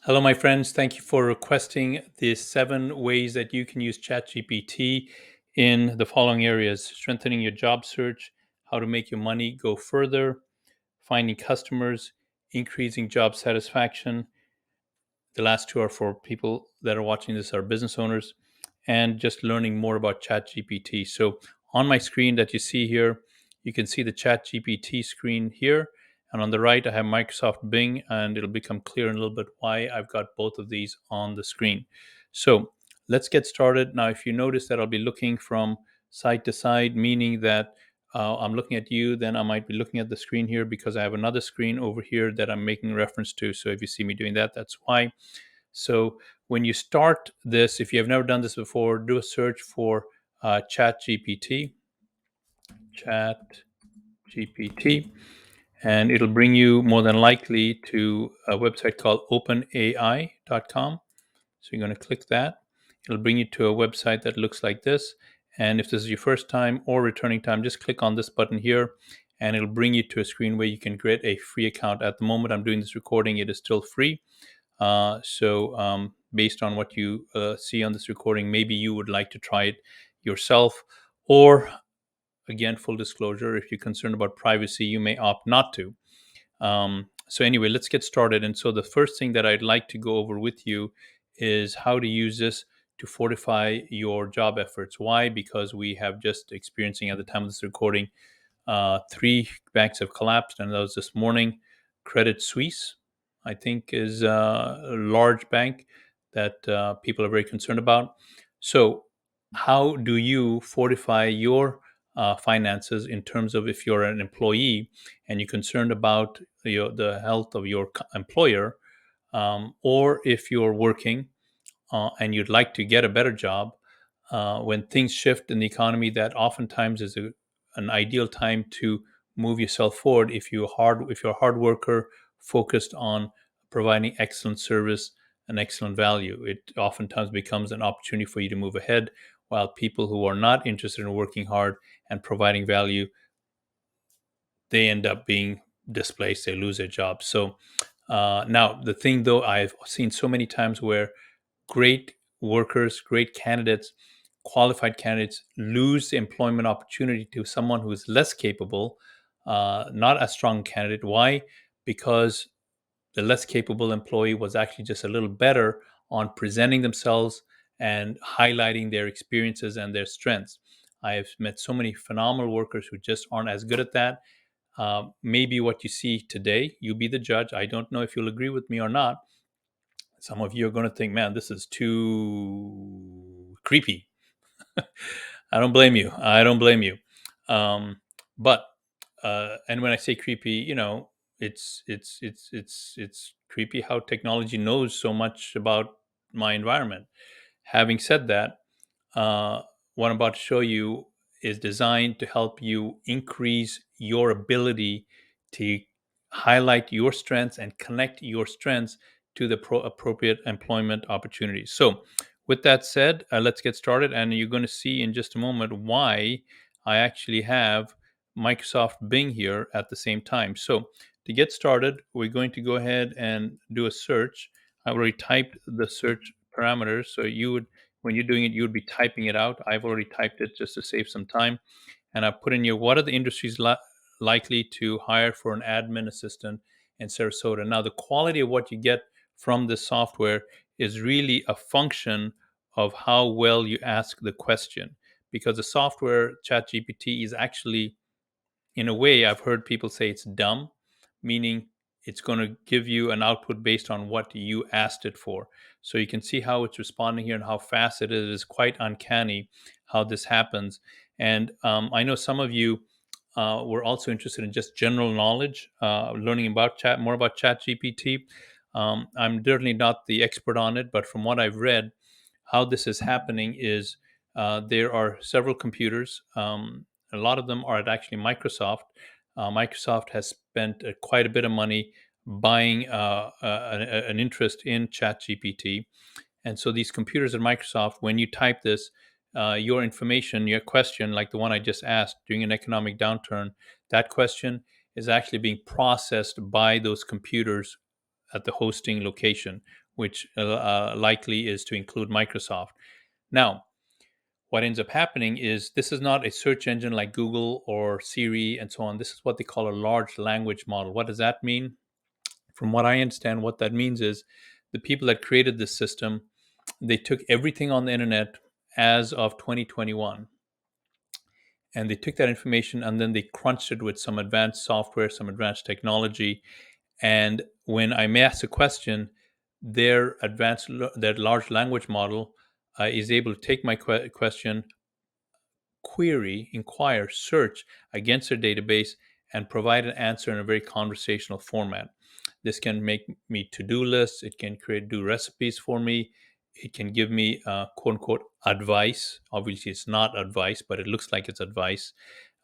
Hello, my friends. Thank you for requesting the 7 ways that you can use Chat GPT in the following areas: strengthening your job search, how to make your money go further, finding customers, increasing job satisfaction. The last two are for people that are watching this are business owners, and just learning more about Chat GPT. So on my screen that you see here, you can see the Chat GPT screen here. And on the right, I have Microsoft Bing, and it'll become clear in a little bit why I've got both of these on the screen. So let's get started. Now, if you notice that I'll be looking from side to side, meaning that I'm looking at you, then I might be looking at the screen here because I have another screen over here that I'm making reference to. So if you see me doing that, that's why. So when you start this, if you have never done this before, do a search for Chat GPT, Chat GPT, and it'll bring you more than likely to a website called openai.com. So you're going to click that. It'll bring you to a website that looks like this. And if this is your first time or returning time, just click on this button here and it'll bring you to a screen where you can create a free account. At the moment I'm doing this recording, it is still free. Based on what you see on this recording, maybe you would like to try it yourself. Or, again, full disclosure, if you're concerned about privacy, you may opt not to. So, anyway, let's get started. And so, the first thing that I'd like to go over with you is how to use this to fortify your job efforts. Why? Because we have just experiencing at the time of this recording, three banks have collapsed, and that was this morning. Credit Suisse, I think, is a large bank that people are very concerned about. So, how do you fortify your finances in terms of if you're an employee and you're concerned about the health of your employer, or if you're working and you'd like to get a better job, when things shift in the economy, that oftentimes is an ideal time to move yourself forward. If you're a hard worker, focused on providing excellent service and excellent value, it oftentimes becomes an opportunity for you to move ahead. While people who are not interested in working hard and providing value, they end up being displaced. They lose their jobs. So now the thing, though, I've seen so many times where great workers, great candidates, qualified candidates lose the employment opportunity to someone who is less capable, not a strong candidate. Why? Because the less capable employee was actually just a little better on presenting themselves and highlighting their experiences and their strengths. I have met so many phenomenal workers who just aren't as good at that. Maybe what you see today, you be the judge. I don't know if you'll agree with me or not. Some of you are going to think, man, this is too creepy. I don't blame you. I don't blame you. But and when I say creepy, it's creepy how technology knows so much about my environment. Having said that, uh, what I'm about to show you is designed to help you increase your ability to highlight your strengths and connect your strengths to the appropriate employment opportunities. So, with that said, let's get started. And you're going to see in just a moment why I actually have Microsoft Bing here at the same time. So, to get started, we're going to go ahead and do a search. I already typed the search parameters. So, when you're doing it, you would be typing it out. I've already typed it just to save some time. And I put in here, what are the industries likely to hire for an admin assistant in Sarasota? Now, the quality of what you get from this software is really a function of how well you ask the question. Because the software, ChatGPT, is actually, in a way, I've heard people say it's dumb, meaning it's going to give you an output based on what you asked it for. So you can see how it's responding here and how fast it is. It is quite uncanny how this happens. And I know some of you were also interested in just general knowledge, learning about more about Chat GPT. I'm certainly not the expert on it, but from what I've read, how this is happening is there are several computers. A lot of them are at actually Microsoft. Microsoft has spent quite a bit of money buying an interest in ChatGPT. And so these computers at Microsoft, when you type this, your information, your question, like the one I just asked during an economic downturn, that question is actually being processed by those computers at the hosting location, which likely is to include Microsoft. Now, what ends up happening is this is not a search engine like Google or Siri and so on. This is what they call a large language model. What does that mean? From what I understand, what that means is the people that created this system, they took everything on the internet as of 2021, and they took that information and then they crunched it with some advanced software, some advanced technology. And when I may ask a question, their large language model is able to take my question, query, inquire, search against their database, and provide an answer in a very conversational format. This can make me to-do lists. It can do recipes for me. It can give me quote unquote advice. Obviously, it's not advice, but it looks like it's advice.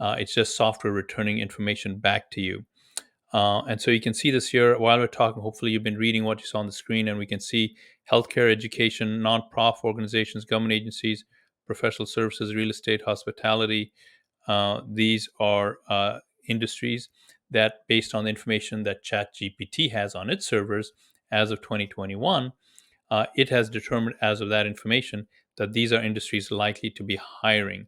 It's just software returning information back to you. And so you can see this here while we're talking. Hopefully, you've been reading what you saw on the screen, and we can see healthcare, education, nonprofit organizations, government agencies, professional services, real estate, hospitality. These are industries that, based on the information that Chat GPT has on its servers as of 2021, it has determined as of that information that these are industries likely to be hiring.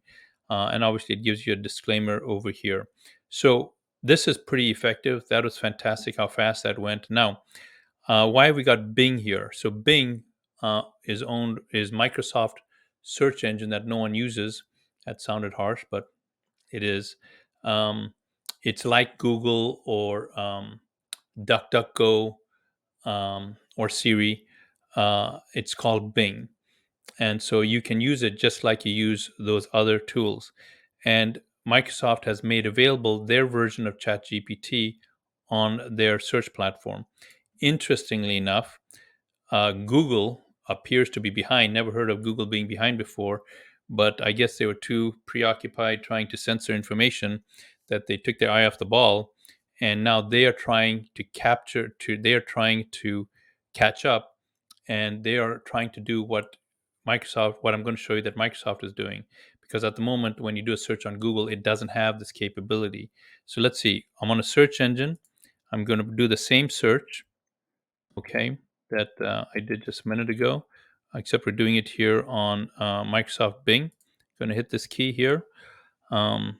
And obviously, it gives you a disclaimer over here. So this is pretty effective. That was fantastic how fast that went. Now, why have we got Bing here? So Bing is Microsoft search engine that no one uses. That sounded harsh, but it is. Um, it's like Google or DuckDuckGo or Siri. It's called Bing, and so you can use it just like you use those other tools. And Microsoft has made available their version of ChatGPT on their search platform. Interestingly enough, Google appears to be behind. Never heard of Google being behind before, but I guess they were too preoccupied trying to censor information that they took their eye off the ball, and now they are trying to they are trying to catch up, and they are trying to do what I'm going to show you that Microsoft is doing. Because at the moment, when you do a search on Google, it doesn't have this capability. So let's see. I'm on a search engine. I'm going to do the same search, okay, that I did just a minute ago, except we're doing it here on Microsoft Bing. Going to hit this key here, um,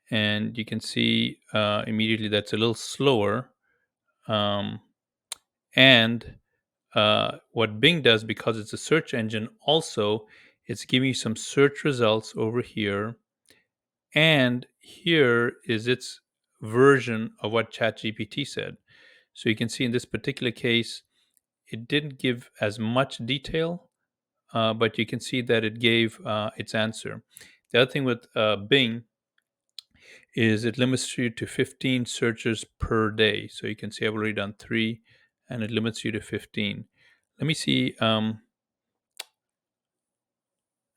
and you can see immediately that's a little slower. Um, and what Bing does, because it's a search engine, also it's giving you some search results over here, and here is its version of what ChatGPT said. So you can see in this particular case, it didn't give as much detail, but you can see that it gave its answer. The other thing with Bing is it limits you to 15 searches per day. So you can see I've already done 3, and it limits you to 15. Let me see.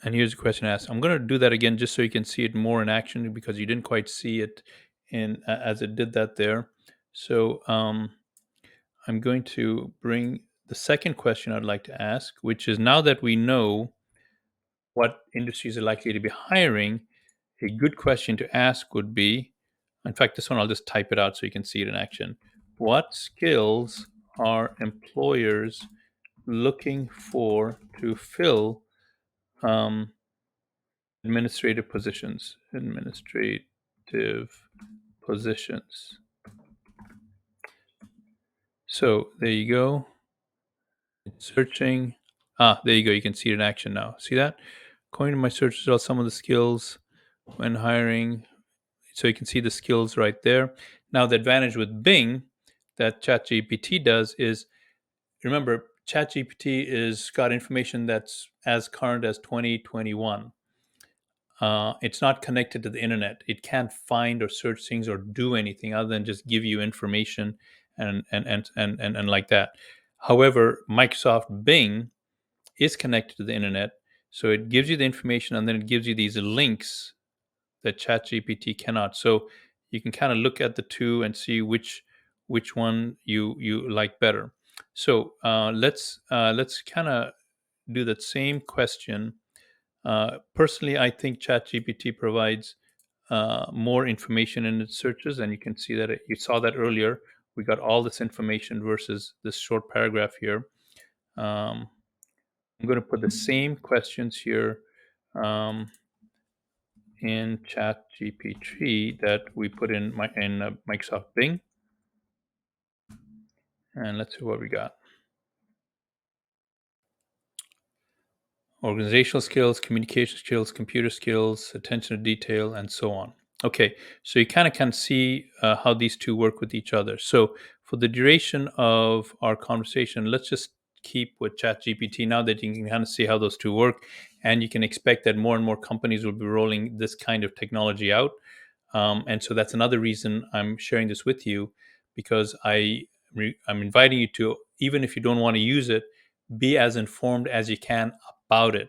And here's a question asked. I'm going to do that again just so you can see it more in action, because you didn't quite see it in as it did that there. So I'm going to bring the second question I'd like to ask, which is, now that we know what industries are likely to be hiring, a good question to ask would be, in fact, this one I'll just type it out so you can see it in action. What skills are employers looking for to fill um, administrative positions? Administrative positions. So there you go. Searching. There you go. You can see it in action now. See that? According to my search results, some of the skills when hiring. So you can see the skills right there. Now, the advantage with Bing that ChatGPT does is, remember, ChatGPT is got information that's as current as 2021. It's not connected to the internet. It can't find or search things or do anything other than just give you information and like that. However, Microsoft Bing is connected to the internet, so it gives you the information and then it gives you these links that ChatGPT cannot. So you can kind of look at the two and see which one you like better. So let's kind of do that same question. Personally, I think ChatGPT provides more information in its searches, and you can see that you saw that earlier. We got all this information versus this short paragraph here. Um, I'm going to put the same questions here um, in Chat GPT that we put in Microsoft Bing, and let's see what we got. Organizational skills, communication skills, computer skills, attention to detail, and so on. Okay, so you kind of can see how these two work with each other. So for the duration of our conversation, let's just keep with ChatGPT now that you can kind of see how those two work, and you can expect that more and more companies will be rolling this kind of technology out. And so that's another reason I'm sharing this with you, because I'm inviting you to, even if you don't want to use it, be as informed as you can about it.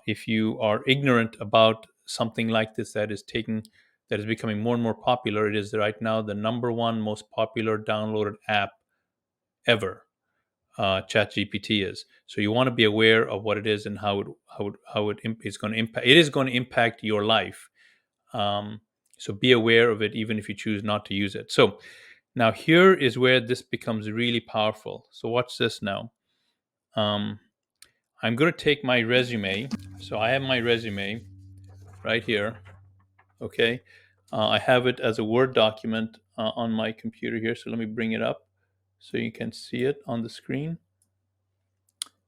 If you are ignorant about something like this that is becoming more and more popular, it is right now the number one most popular downloaded app ever. ChatGPT is. So you want to be aware of what it is and how it is going to impact. It is going to impact your life. Um, so be aware of it, even if you choose not to use it. So now here is where this becomes really powerful. So watch this now. Um, I'm going to take my resume. So I have my resume right here. Okay. I have it as a Word document on my computer here. So let me bring it up so you can see it on the screen.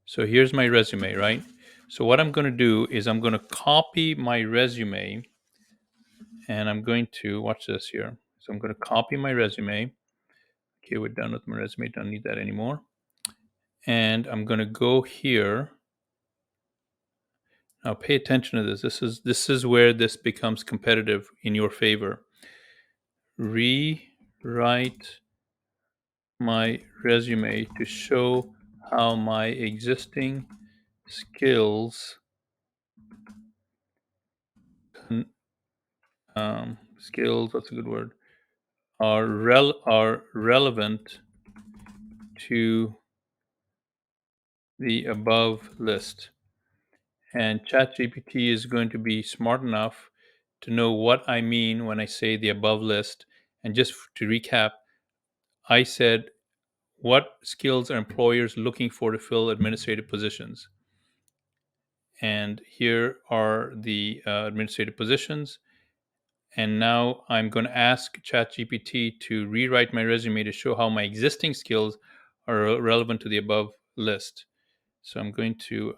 So here's my resume, right? So what I'm going to do is I'm going to copy my resume, and I'm going to watch this here. So I'm going to copy my resume. Okay, we're done with my resume. Don't need that anymore. And I'm going to go here. Now pay attention to this. This is where this becomes competitive in your favor. Rewrite my resume to show how my existing skills skills, that's a good word, are relevant to the above list. And ChatGPT is going to be smart enough to know what I mean when I say the above list. And just to recap, I said, what skills are employers looking for to fill administrative positions? And here are the administrative positions. And now I'm going to ask ChatGPT to rewrite my resume to show how my existing skills are relevant to the above list. So I'm going to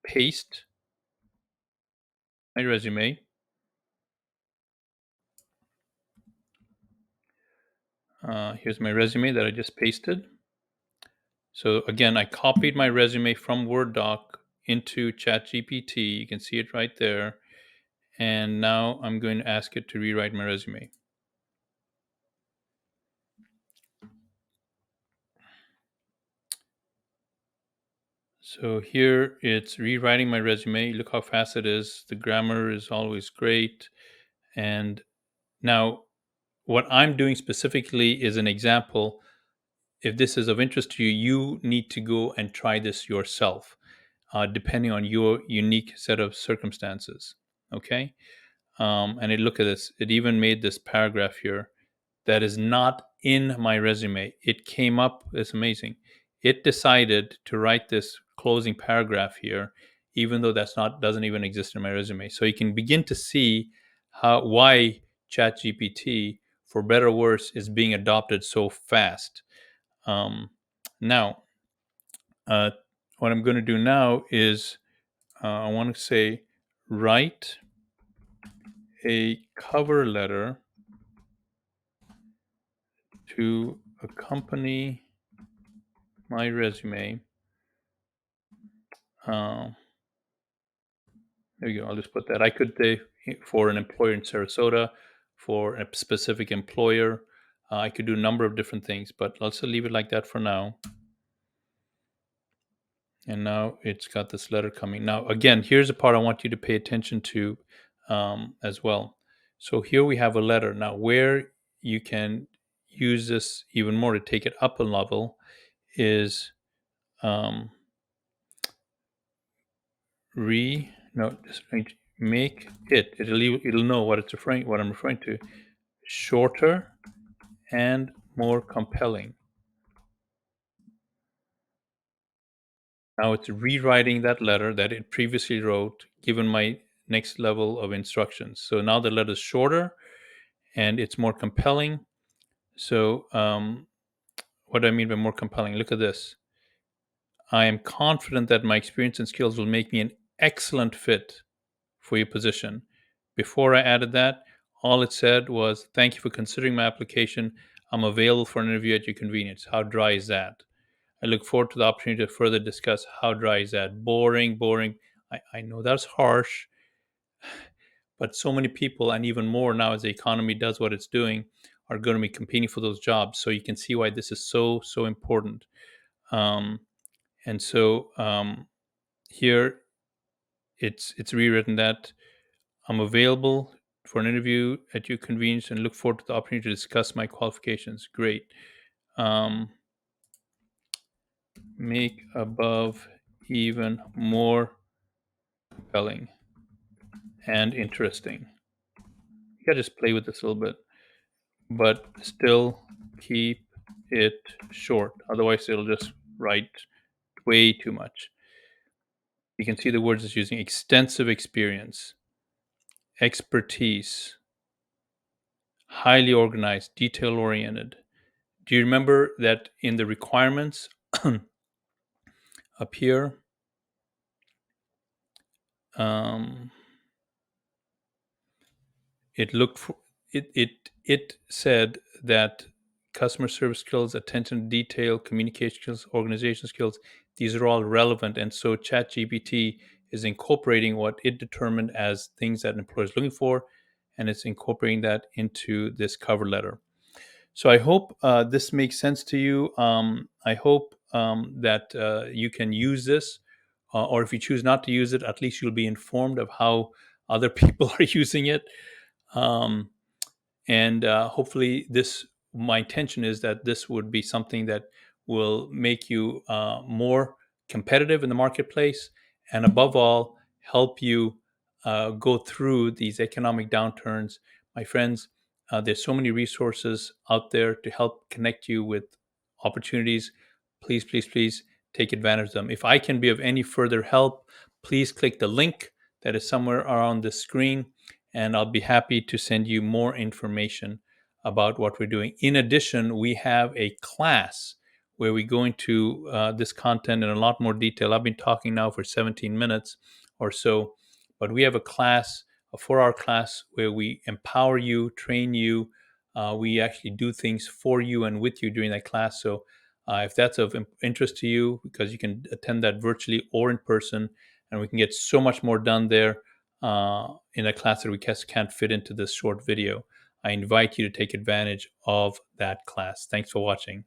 paste my resume. Here's my resume that I just pasted. So again, I copied my resume from Word doc into ChatGPT. You can see it right there. And now I'm going to ask it to rewrite my resume. So here it's rewriting my resume. Look how fast it is. The grammar is always great. And now what I'm doing specifically is an example. If this is of interest to you, you need to go and try this yourself, depending on your unique set of circumstances. Okay. And look at this. It even made this paragraph here that is not in my resume. It came up. It's amazing. It decided to write this closing paragraph here, even though that's not doesn't even exist in my resume. So you can begin to see why ChatGPT, for better or worse, is being adopted so fast. Now, uh, what I'm going to do now is I want to say write a cover letter to accompany my resume. Uh, there you go. I'll just put that. I could say for an employer in Sarasota, for a specific employer. I could do a number of different things, but let's leave it like that for now. And now it's got this letter coming. Now, again, here's a part I want you to pay attention to as well. So here we have a letter. Now, where you can use this even more to take it up a level is um, make it'll know what I'm referring to, shorter and more compelling. Now it's rewriting that letter that it previously wrote, given my next level of instructions. So now the letter is shorter and it's more compelling. So, what do I mean by more compelling? Look at this. I am confident that my experience and skills will make me an excellent fit for your position. Before I added that, all it said was, "Thank you for considering my application. I'm available for an interview at your convenience." How dry is that? I look forward to the opportunity to further discuss. How dry is that? Boring, boring. I know that's harsh, but so many people, and even more now as the economy does what it's doing, are going to be competing for those jobs. So you can see why this is so, so important. Um, and so here it's rewritten that I'm available for an interview at your convenience and look forward to the opportunity to discuss my qualifications. Great. Um, make above even more compelling and interesting. You gotta just play with this a little bit, but still keep it short. Otherwise, it'll just write way too much. You can see the words it's using: extensive experience, expertise, highly organized, detail oriented. Do you remember that in the requirements up here? Um, it looked for it said that customer service skills, attention to detail, communication skills, organization skills, these are all relevant, and so Chat GPT is incorporating what it determined as things that an employer is looking for, and it's incorporating that into this cover letter. So I hope this makes sense to you. I hope that you can use this, or if you choose not to use it, at least you'll be informed of how other people are using it. Um, and hopefully this my intention is that this would be something that will make you more competitive in the marketplace, and above all help you go through these economic downturns. My friends, there's so many resources out there to help connect you with opportunities. Please, please, please take advantage of them. If I can be of any further help, please click the link that is somewhere around the screen, and I'll be happy to send you more information about what we're doing. In addition, we have a class where we go into this content in a lot more detail. I've been talking now for 17 minutes or so, but we have a class, a 4-hour class, where we empower you, train you. We actually do things for you and with you during that class. So if that's of interest to you, because you can attend that virtually or in person, and we can get so much more done there in a class that we can't fit into this short video. I invite you to take advantage of that class. Thanks for watching.